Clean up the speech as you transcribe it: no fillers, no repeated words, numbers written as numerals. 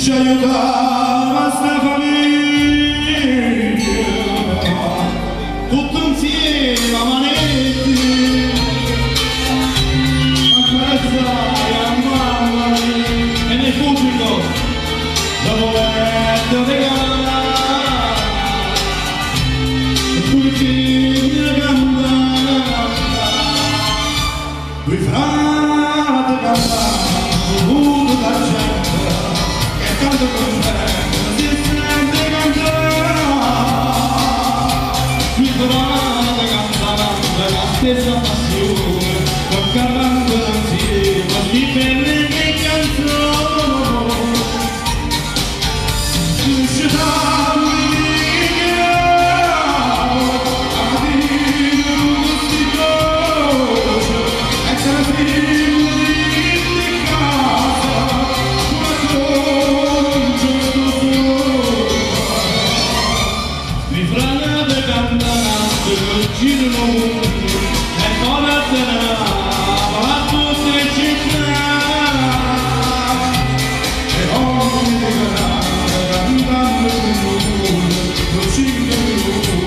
ci aiutava sta famiglia tutto insieme a manetti accarezzare a mamma e nel pubblico dopo letto regalare e tutti mi cantare due frate cantare tutto da gente tanto con me si sente cantare mi trovate cantando la stessa passione toccando insieme di belle che canzoni usciamo girano e conoscerà a tutte le città e ogni degrado cantando il mondo lo cinque minuti